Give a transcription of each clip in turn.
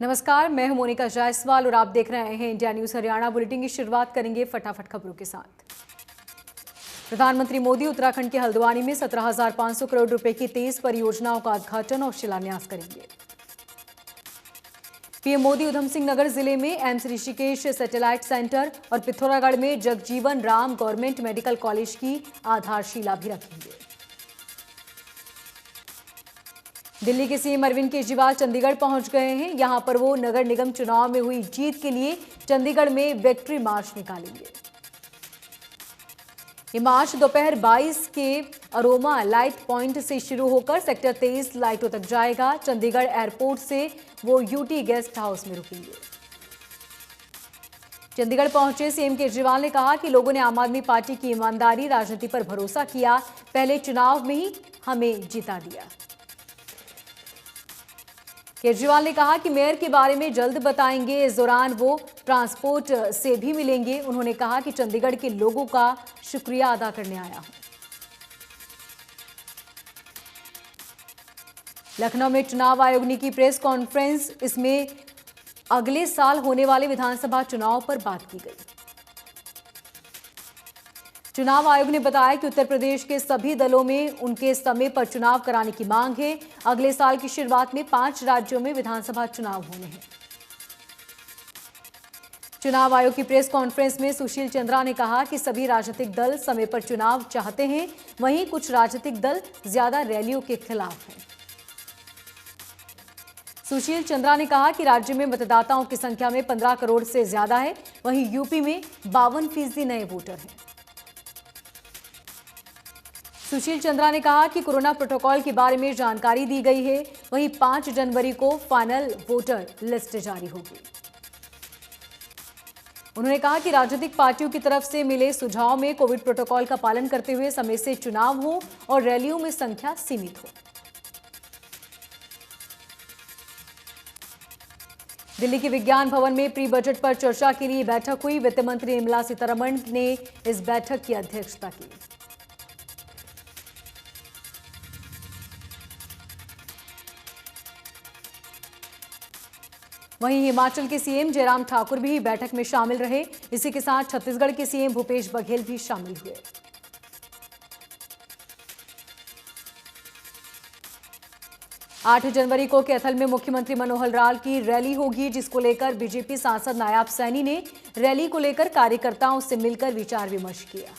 नमस्कार, मैं हूं मोनिका जायसवाल और आप देख रहे हैं इंडिया न्यूज हरियाणा। बुलेटिन की शुरुआत करेंगे फटाफट खबरों के साथ। प्रधानमंत्री मोदी उत्तराखंड के हल्द्वानी में 17,500 करोड़ रुपए की 23 परियोजनाओं का उद्घाटन और शिलान्यास करेंगे। पीएम मोदी उधम सिंह नगर जिले में एम्स ऋषिकेश सैटेलाइट सेंटर और पिथौरागढ़ में Jagjivan Ram government medical college की आधारशिला भी रखेंगे। दिल्ली के सीएम अरविंद केजरीवाल चंडीगढ़ पहुंच गए हैं। यहां पर वो नगर निगम चुनाव में हुई जीत के लिए चंडीगढ़ में विक्ट्री मार्च निकालेंगे। ये मार्च दोपहर 22 के अरोमा लाइट पॉइंट से शुरू होकर सेक्टर 23 लाइटों तक जाएगा। चंडीगढ़ एयरपोर्ट से वो यूटी गेस्ट हाउस में रुकेंगे। चंडीगढ़ पहुंचे सीएम केजरीवाल ने कहा कि लोगों ने आम आदमी पार्टी की ईमानदारी राजनीति पर भरोसा किया, पहले चुनाव में ही हमें जिता दिया। केजरीवाल ने कहा कि मेयर के बारे में जल्द बताएंगे। इस दौरान वो ट्रांसपोर्ट से भी मिलेंगे। उन्होंने कहा कि चंडीगढ़ के लोगों का शुक्रिया अदा करने आया हूं। लखनऊ में चुनाव आयोग ने की प्रेस कॉन्फ्रेंस। इसमें अगले साल होने वाले विधानसभा चुनाव पर बात की गई। चुनाव आयोग ने बताया कि उत्तर प्रदेश के सभी दलों में उनके समय पर चुनाव कराने की मांग है। अगले साल की शुरुआत में 5 राज्यों में विधानसभा चुनाव होने हैं। चुनाव आयोग की प्रेस कॉन्फ्रेंस में सुशील चंद्रा ने कहा कि सभी राजनीतिक दल समय पर चुनाव चाहते हैं, वहीं कुछ राजनीतिक दल ज्यादा रैलियों के खिलाफ हैं। सुशील चंद्रा ने कहा कि राज्य में मतदाताओं की संख्या में 15 करोड़ से ज्यादा है, वहीं यूपी में 52% नए वोटर हैं। सुशील चंद्रा ने कहा कि कोरोना प्रोटोकॉल के बारे में जानकारी दी गई है, वहीं 5 जनवरी को फाइनल वोटर लिस्ट जारी होगी। उन्होंने कहा कि राजनीतिक पार्टियों की तरफ से मिले सुझाव में कोविड प्रोटोकॉल का पालन करते हुए समय से चुनाव हो और रैलियों में संख्या सीमित हो। दिल्ली के विज्ञान भवन में प्री बजट पर चर्चा के लिए बैठक हुई। वित्त मंत्री निर्मला सीतारमण ने इस बैठक की अध्यक्षता की। वहीं हिमाचल के सीएम जयराम ठाकुर भी बैठक में शामिल रहे। इसी के साथ छत्तीसगढ़ के सीएम भूपेश बघेल भी शामिल हुए। आठ जनवरी को कैथल में मुख्यमंत्री मनोहर लाल की रैली होगी, जिसको लेकर बीजेपी सांसद नायाब सैनी ने रैली को लेकर कार्यकर्ताओं से मिलकर विचार विमर्श किया।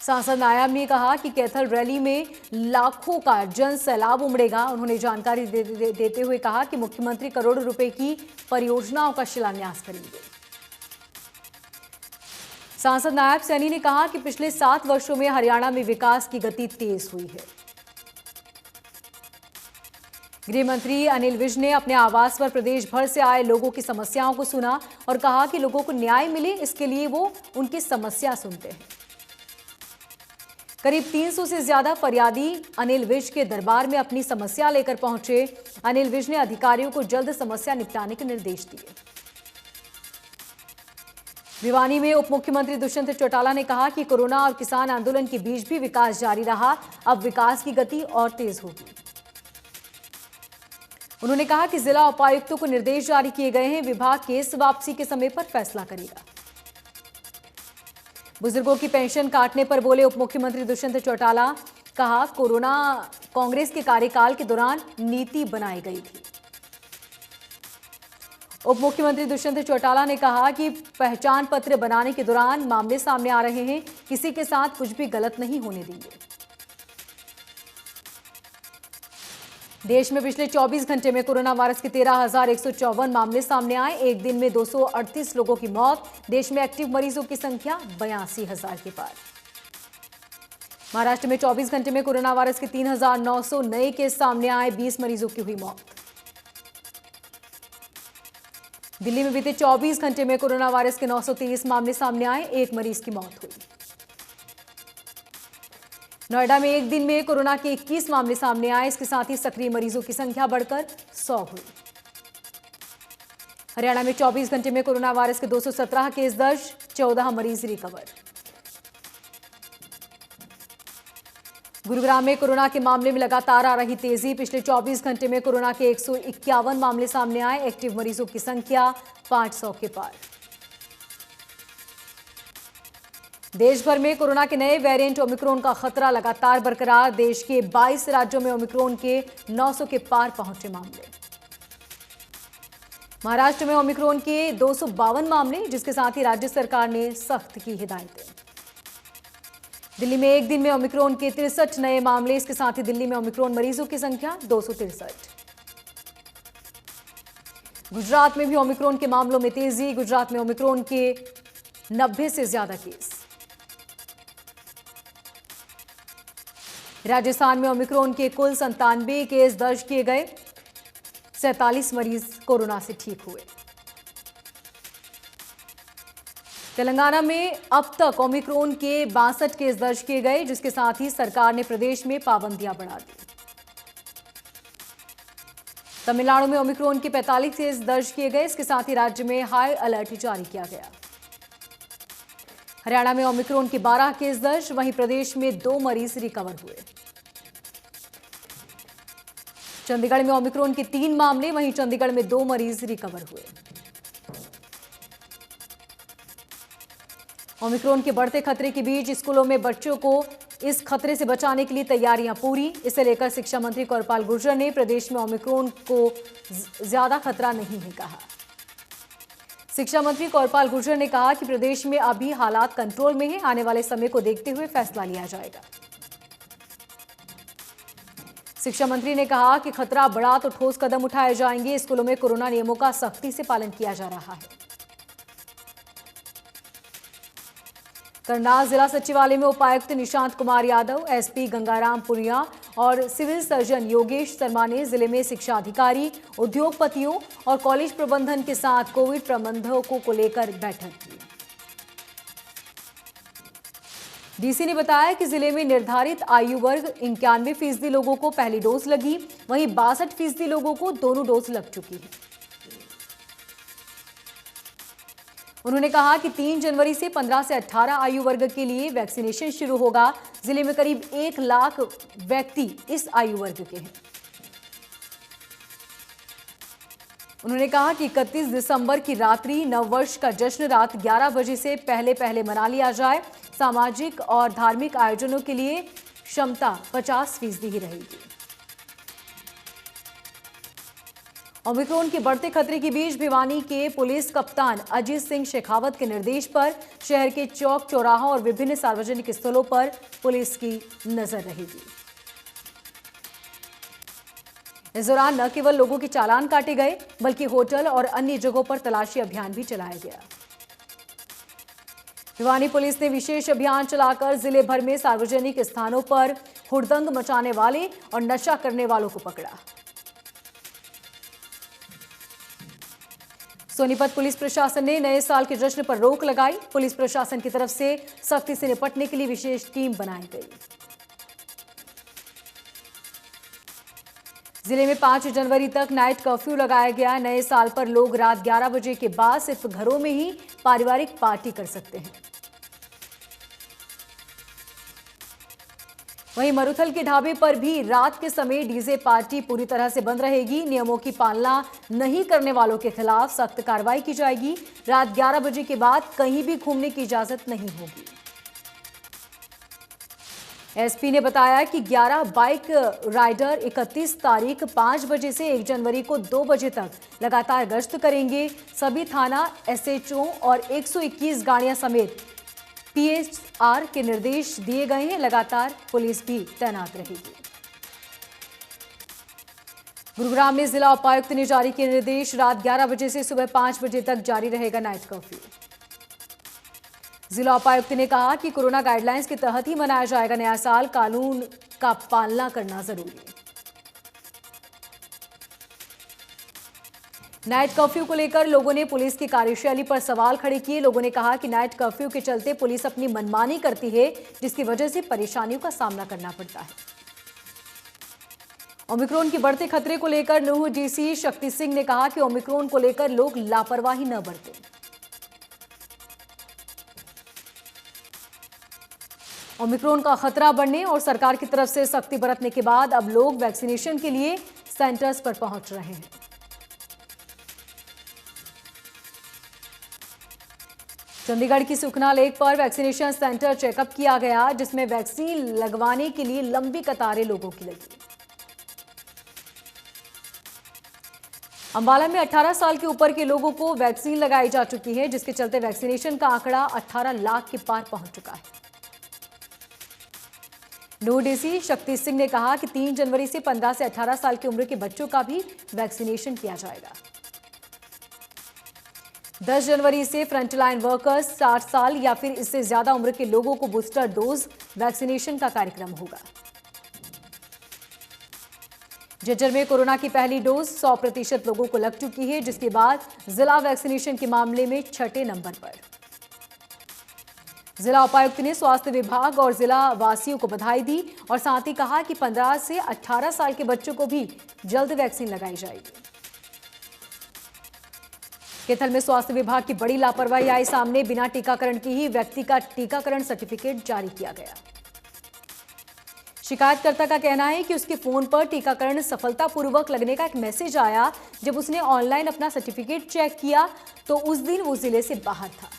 सांसद नायाब ने कहा कि कैथल रैली में लाखों का जन सैलाब उमड़ेगा। उन्होंने जानकारी देते हुए कहा कि मुख्यमंत्री करोड़ों रुपए की परियोजनाओं का शिलान्यास करेंगे। सांसद नायाब सैनी ने कहा कि पिछले 7 वर्षों में हरियाणा में विकास की गति तेज हुई है। गृह मंत्री अनिल विज ने अपने आवास पर प्रदेश भर से आए लोगों की समस्याओं को सुना और कहा कि लोगों को न्याय मिले, इसके लिए वो उनकी समस्या सुनते हैं। करीब 300 से ज्यादा फरियादी अनिल विज के दरबार में अपनी समस्या लेकर पहुंचे। अनिल विज ने अधिकारियों को जल्द समस्या निपटाने के निर्देश दिए। भिवानी में उप मुख्यमंत्री दुष्यंत चौटाला ने कहा कि कोरोना और किसान आंदोलन के बीच भी विकास जारी रहा, अब विकास की गति और तेज होगी। उन्होंने कहा कि जिला उपायुक्तों को निर्देश जारी किए गए हैं, विभाग केस वापसी के समय पर फैसला करेगा। बुजुर्गों की पेंशन काटने पर बोले उप मुख्यमंत्री दुष्यंत चौटाला, कहा कोरोना कांग्रेस के कार्यकाल के दौरान नीति बनाई गई थी। उप मुख्यमंत्री दुष्यंत चौटाला ने कहा कि पहचान पत्र बनाने के दौरान मामले सामने आ रहे हैं, किसी के साथ कुछ भी गलत नहीं होने देंगे। देश में पिछले 24 घंटे में कोरोना वायरस के 13,154 मामले सामने आए। एक दिन में 238 लोगों की मौत। देश में एक्टिव मरीजों की संख्या 82,000 के पार। महाराष्ट्र में 24 घंटे में कोरोना वायरस के 3,900 नए केस सामने आए। 20 मरीजों की हुई मौत। दिल्ली में बीते 24 घंटे में कोरोना वायरस के 923 मामले सामने आए। 1 मरीज की मौत हुई। नोएडा में एक दिन में कोरोना के 21 मामले सामने आए। इसके साथ ही सक्रिय मरीजों की संख्या बढ़कर 100 हुई। हरियाणा में 24 घंटे में कोरोना वायरस के 217 केस दर्ज, 14 मरीज रिकवर। गुरुग्राम में कोरोना के मामले में लगातार आ रही तेजी। पिछले 24 घंटे में कोरोना के 151 मामले सामने आए। एक्टिव मरीजों की संख्या 500 के पार। देश भर में कोरोना के नए वेरिएंट ओमिक्रॉन का खतरा लगातार बरकरार। देश के 22 राज्यों में ओमिक्रॉन के 900 के पार पहुंचे मामले। महाराष्ट्र में ओमिक्रॉन के 252 मामले, जिसके साथ ही राज्य सरकार ने सख्त की हिदायतें। दिल्ली में एक दिन में ओमिक्रॉन के 63 नए मामले। इसके साथ ही दिल्ली में ओमिक्रॉन मरीजों की संख्या 263। गुजरात में भी ओमिक्रॉन के मामलों में तेजी। गुजरात में ओमिक्रॉन के 90 से ज्यादा केस। राजस्थान में ओमिक्रॉन के कुल 97 केस दर्ज किए गए। 47 मरीज कोरोना से ठीक हुए। तेलंगाना में अब तक ओमिक्रॉन के 62 केस दर्ज किए गए, जिसके साथ ही सरकार ने प्रदेश में पाबंदियां बढ़ा दी। तमिलनाडु में ओमिक्रॉन के 45 केस दर्ज किए गए। इसके साथ ही राज्य में हाई अलर्ट जारी किया गया। हरियाणा में ओमिक्रॉन के 12 केस दर्ज। वहीं प्रदेश में 2 मरीज रिकवर हुए। चंडीगढ़ में ओमिक्रॉन के 3 मामले। वहीं चंडीगढ़ में 2 मरीज रिकवर हुए। ओमिक्रॉन के बढ़ते खतरे के बीच स्कूलों में बच्चों को इस खतरे से बचाने के लिए तैयारियां पूरी। इसे लेकर शिक्षा मंत्री कौरपाल गुर्जर ने प्रदेश में ओमिक्रॉन को ज्यादा खतरा नहीं है कहा। शिक्षा मंत्री कौरपाल गुर्जर ने कहा कि प्रदेश में अभी हालात कंट्रोल में है। आने वाले समय को देखते हुए फैसला लिया जाएगा। शिक्षा मंत्री ने कहा कि खतरा बढ़ा तो ठोस कदम उठाए जाएंगे। स्कूलों में कोरोना नियमों का सख्ती से पालन किया जा रहा है। करनाल जिला सचिवालय में उपायुक्त निशांत कुमार यादव, एसपी गंगाराम पुनिया और सिविल सर्जन योगेश शर्मा ने जिले में शिक्षा अधिकारी, उद्योगपतियों और कॉलेज प्रबंधन के साथ कोविड प्रबंधकों को लेकर बैठक की। डीसी ने बताया कि जिले में निर्धारित आयु वर्ग 91% लोगों को पहली डोज लगी। वहीं 62% लोगों को दोनों डोज लग चुकी है। उन्होंने कहा कि 3 जनवरी से 15 से 18 आयु वर्ग के लिए वैक्सीनेशन शुरू होगा। जिले में करीब 1 लाख व्यक्ति इस आयु वर्ग के हैं। उन्होंने कहा कि 31 दिसंबर की रात्रि नववर्ष का जश्न रात 11 बजे से पहले मना लिया जाए। सामाजिक और धार्मिक आयोजनों के लिए क्षमता 50% ही रहेगी। ओमिक्रॉन के बढ़ते खतरे के बीच भिवानी के पुलिस कप्तान अजीत सिंह शेखावत के निर्देश पर शहर के चौक चौराहों और विभिन्न सार्वजनिक स्थलों पर पुलिस की नजर रहेगी। इस दौरान न केवल लोगों के चालान काटे गए, बल्कि होटल और अन्य जगहों पर तलाशी अभियान भी चलाया गया। भिवानी पुलिस ने विशेष अभियान चलाकर जिले भर में सार्वजनिक स्थानों पर हुड़दंग मचाने वाले और नशा करने वालों को पकड़ा। सोनीपत पुलिस प्रशासन ने नए साल के जश्न पर रोक लगाई। पुलिस प्रशासन की तरफ से सख्ती से निपटने के लिए विशेष टीम बनाई गई। जिले में 5 जनवरी तक नाइट कर्फ्यू लगाया गया। नए साल पर लोग रात 11 बजे के बाद सिर्फ घरों में ही पारिवारिक पार्टी कर सकते हैं। वहीं मरुथल के ढाबे पर भी रात के समय डीजे पार्टी पूरी तरह से बंद रहेगी। नियमों की पालना नहीं करने वालों के खिलाफ सख्त कार्रवाई की जाएगी। रात 11 बजे के बाद कहीं भी घूमने की इजाजत नहीं होगी। एसपी ने बताया कि 11 बाइक राइडर 31 तारीख 5 बजे से 1 जनवरी को 2 बजे तक लगातार गश्त करेंगे। सभी थाना एसएचओ और 121 गाड़ियां समेत पीएसआर के निर्देश दिए गए हैं। लगातार पुलिस भी तैनात रहेगी। गुरुग्राम में जिला उपायुक्त ने जारी किए निर्देश। रात 11 बजे से सुबह 5 बजे तक जारी रहेगा नाइट कर्फ्यू। जिला उपायुक्त ने कहा कि कोरोना गाइडलाइंस के तहत ही मनाया जाएगा नया साल। कानून का पालना करना जरूरी है। नाइट कर्फ्यू को लेकर लोगों ने पुलिस की कार्यशैली पर सवाल खड़े किए। लोगों ने कहा कि नाइट कर्फ्यू के चलते पुलिस अपनी मनमानी करती है, जिसकी वजह से परेशानियों का सामना करना पड़ता है। ओमिक्रॉन के बढ़ते खतरे को लेकर नूंह डीसी शक्ति सिंह ने कहा कि ओमिक्रॉन को लेकर लोग लापरवाही न बरतें। ओमिक्रॉन का खतरा बढ़ने और सरकार की तरफ से सख्ती बरतने के बाद अब लोग वैक्सीनेशन के लिए सेंटर्स पर पहुंच रहे हैं। चंडीगढ़ की सुखना लेक पर वैक्सीनेशन सेंटर चेकअप किया गया, जिसमें वैक्सीन लगवाने के लिए लंबी कतारें लोगों की लगी। अंबाला में 18 साल के ऊपर के लोगों को वैक्सीन लगाई जा चुकी है, जिसके चलते वैक्सीनेशन का आंकड़ा 18 लाख के पार पहुंच चुका है। नूर डीसी शक्ति सिंह ने कहा कि 3 जनवरी से 15 से 18 साल की उम्र के बच्चों का भी वैक्सीनेशन किया जाएगा। 10 जनवरी से फ्रंटलाइन वर्कर्स, 60 साल या फिर इससे ज्यादा उम्र के लोगों को बूस्टर डोज वैक्सीनेशन का कार्यक्रम होगा। झज्जर में कोरोना की पहली डोज 100% लोगों को लग चुकी है, जिसके बाद जिला वैक्सीनेशन के मामले में 6ठे नंबर पर। जिला उपायुक्त ने स्वास्थ्य विभाग और जिला वासियों को बधाई दी और साथ ही कहा कि 15 से 18 साल के बच्चों को भी जल्द वैक्सीन लगाई जाएगी। कैथल में स्वास्थ्य विभाग की बड़ी लापरवाही आई सामने, बिना टीकाकरण की ही व्यक्ति का टीकाकरण सर्टिफिकेट जारी किया गया। शिकायतकर्ता का कहना है कि उसके फोन पर टीकाकरण सफलतापूर्वक लगने का एक मैसेज आया। जब उसने ऑनलाइन अपना सर्टिफिकेट चेक किया तो उस दिन वो जिले से बाहर था।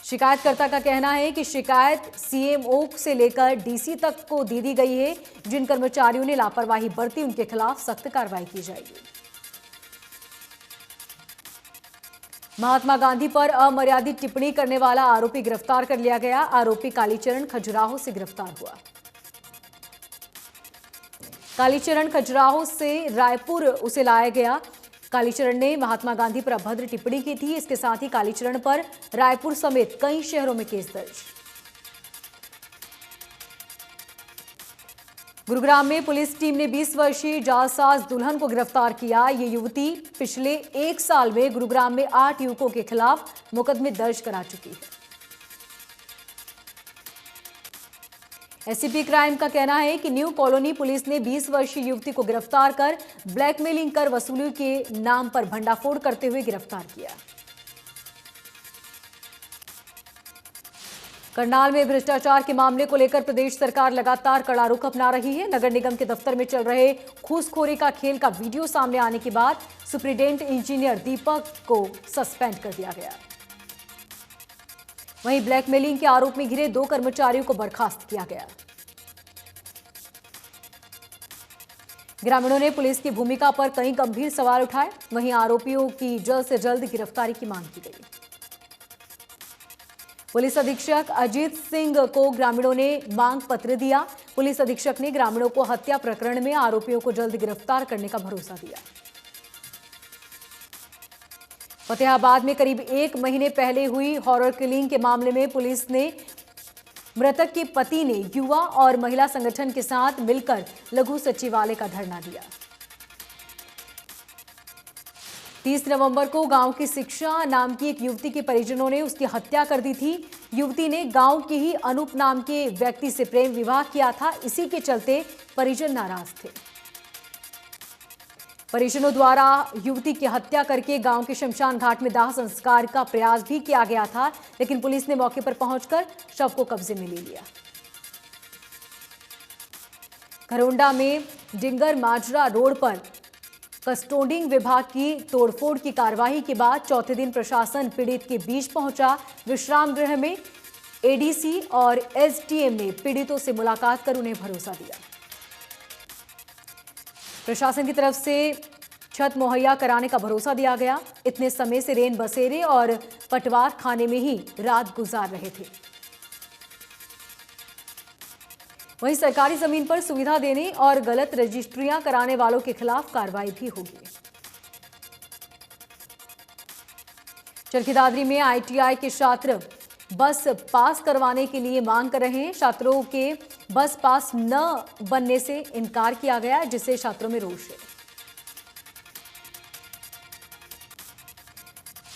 शिकायतकर्ता का कहना है कि शिकायत सीएमओ से लेकर डीसी तक को दे दी गई है। जिन कर्मचारियों ने लापरवाही बरती उनके खिलाफ सख्त कार्रवाई की जाएगी। महात्मा गांधी पर अमर्यादित टिप्पणी करने वाला आरोपी गिरफ्तार कर लिया गया। आरोपी कालीचरण खजुराहो से गिरफ्तार हुआ। कालीचरण खजुराहो से रायपुर उसे लाया गया। कालीचरण ने महात्मा गांधी पर अभद्र टिप्पणी की थी। इसके साथ ही कालीचरण पर रायपुर समेत कई शहरों में केस दर्ज। गुरुग्राम में पुलिस टीम ने 20 वर्षीय जालसाज दुल्हन को गिरफ्तार किया। ये युवती पिछले 1 साल में गुरुग्राम में 8 युवकों के खिलाफ मुकदमे दर्ज करा चुकी है। एसीपी क्राइम का कहना है कि न्यू कॉलोनी पुलिस ने 20 वर्षीय युवती को गिरफ्तार कर ब्लैकमेलिंग कर वसूली के नाम पर भंडाफोड़ करते हुए गिरफ्तार किया। करनाल में भ्रष्टाचार के मामले को लेकर प्रदेश सरकार लगातार कड़ा रुख अपना रही है। नगर निगम के दफ्तर में चल रहे घूसखोरी का खेल का वीडियो सामने आने के बाद सुप्रीडेंट इंजीनियर दीपक को सस्पेंड कर दिया गया। वहीं ब्लैकमेलिंग के आरोप में घिरे 2 कर्मचारियों को बर्खास्त किया गया। ग्रामीणों ने पुलिस की भूमिका पर कई गंभीर सवाल उठाए। वहीं आरोपियों की जल्द से जल्द गिरफ्तारी की मांग की गई। पुलिस अधीक्षक अजीत सिंह को ग्रामीणों ने मांग पत्र दिया। पुलिस अधीक्षक ने ग्रामीणों को हत्या प्रकरण में आरोपियों को जल्द गिरफ्तार करने का भरोसा दिया। फतेहाबाद में करीब 1 महीने पहले हुई हॉरर किलिंग के मामले में पुलिस ने मृतक के पति ने युवा और महिला संगठन के साथ मिलकर लघु सचिवालय का धरना दिया। 30 नवंबर को गांव की शिक्षा नाम की एक युवती के परिजनों ने उसकी हत्या कर दी थी। युवती ने गांव के ही अनूप नाम के व्यक्ति से प्रेम विवाह किया था। इसी के चलते परिजन नाराज थे। परिजनों द्वारा युवती की हत्या करके गांव के शमशान घाट में दाह संस्कार का प्रयास भी किया गया था, लेकिन पुलिस ने मौके पर पहुंचकर शव को कब्जे में ले लिया। घरोंडा में डिंगर माजरा रोड पर कस्टोडिंग विभाग की तोड़फोड़ की कार्रवाई के बाद चौथे दिन प्रशासन पीड़ित के बीच पहुंचा। विश्राम गृह में एडीसी और एसडीएम ने पीड़ितों से मुलाकात कर उन्हें भरोसा दिया। प्रशासन की तरफ से छत मुहैया कराने का भरोसा दिया गया। इतने समय से रेन बसेरे और पटवार खाने में ही रात गुजार रहे थे। वहीं सरकारी जमीन पर सुविधा देने और गलत रजिस्ट्रियां कराने वालों के खिलाफ कार्रवाई भी होगी। चरखी में आईटीआई के छात्र बस पास करवाने के लिए मांग कर रहे हैं। छात्रों के बस पास न बनने से इनकार किया गया, जिससे छात्रों में रोष है।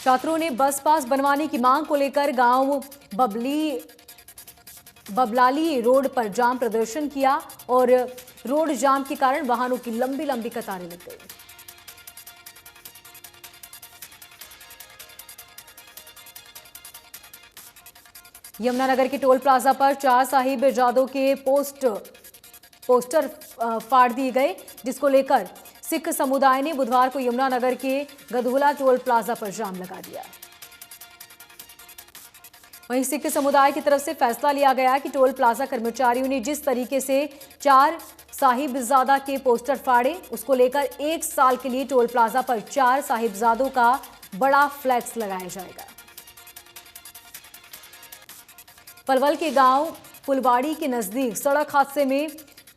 छात्रों ने बस पास बनवाने की मांग को लेकर गांव बबलाली रोड पर जाम प्रदर्शन किया और रोड जाम के कारण वाहनों की लंबी लंबी कतारें लग गई। यमुनानगर के टोल प्लाजा पर 4 साहिब जादों के पोस्टर फाड़ दिए गए, जिसको लेकर सिख समुदाय ने बुधवार को यमुनानगर के गधोला टोल प्लाजा पर जाम लगा दिया। वहीं सिख समुदाय की तरफ से फैसला लिया गया कि टोल प्लाजा कर्मचारियों ने जिस तरीके से 4 साहिबजादा के पोस्टर फाड़े, उसको लेकर 1 साल के लिए टोल प्लाजा पर 4 साहिबजादों का बड़ा फ्लैक्स लगाया जाएगा। पलवल के गांव फुलवाड़ी के नजदीक सड़क हादसे में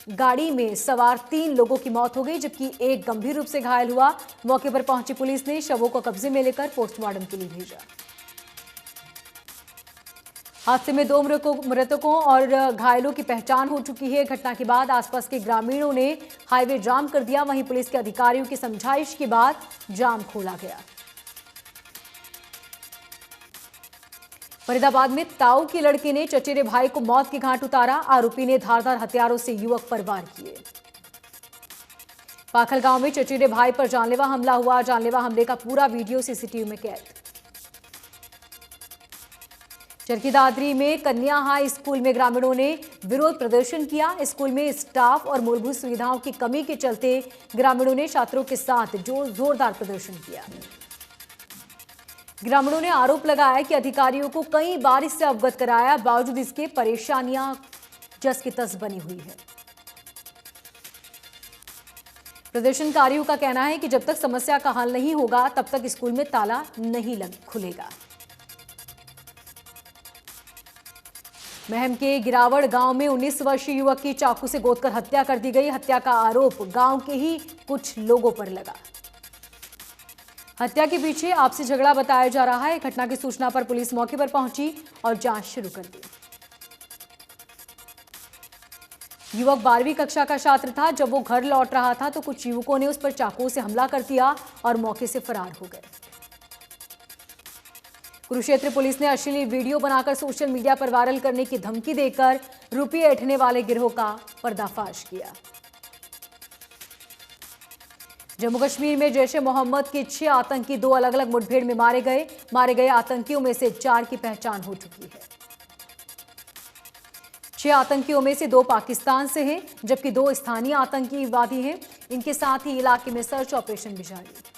गाड़ी में सवार 3 लोगों की मौत हो गई, जबकि एक गंभीर रूप से घायल हुआ। मौके पर पहुंची पुलिस ने शवों को कब्जे में लेकर पोस्टमार्टम के लिए भेजा। हादसे में 2 मृतकों और घायलों की पहचान हो चुकी है। घटना के बाद आसपास के ग्रामीणों ने हाईवे जाम कर दिया। वहीं पुलिस के अधिकारियों की समझाइश के बाद जाम खोला गया। फरीदाबाद में ताऊ के लड़के ने चचेरे भाई को मौत के घाट उतारा। आरोपी ने धारदार हथियारों से युवक पर वार किए। पाखल गांव में चचेरे भाई पर जानलेवा हमला हुआ। जानलेवा हमले का पूरा वीडियो सीसीटीवी में कैद। चरखी दादरी में कन्या हाई स्कूल में ग्रामीणों ने विरोध प्रदर्शन किया। स्कूल में स्टाफ और मूलभूत सुविधाओं की कमी के चलते ग्रामीणों ने छात्रों के साथ जोरदार प्रदर्शन किया। ग्रामीणों ने आरोप लगाया कि अधिकारियों को कई बार इससे अवगत कराया, बावजूद इसके परेशानियां जस की तस बनी हुई है। प्रदर्शनकारियों का कहना है कि जब तक समस्या का हल नहीं होगा तब तक स्कूल में ताला नहीं खुलेगा। महम के गिरावड़ गांव में 19 वर्षीय युवक की चाकू से गोदकर हत्या कर दी गई। हत्या का आरोप गांव के ही कुछ लोगों पर लगा। हत्या के पीछे आपसी झगड़ा बताया जा रहा है। घटना की सूचना पर पुलिस मौके पर पहुंची और जांच शुरू कर दी। युवक 12वीं कक्षा का छात्र था। जब वो घर लौट रहा था तो कुछ युवकों ने उस पर चाकू से हमला कर दिया और मौके से फरार हो गए। कुरुक्षेत्र पुलिस ने अश्लील वीडियो बनाकर सोशल मीडिया पर वायरल करने की धमकी देकर रुपये ऐंठने वाले गिरोह का पर्दाफाश किया। जम्मू कश्मीर में जैश-ए मोहम्मद के 6 आतंकी 2 अलग अलग मुठभेड़ में मारे गए आतंकियों में से 4 की पहचान हो चुकी है। 6 आतंकियों में से 2 पाकिस्तान से हैं, जबकि 2 स्थानीय आतंकवादी हैं। इनके साथ ही इलाके में सर्च ऑपरेशन भी जारी है।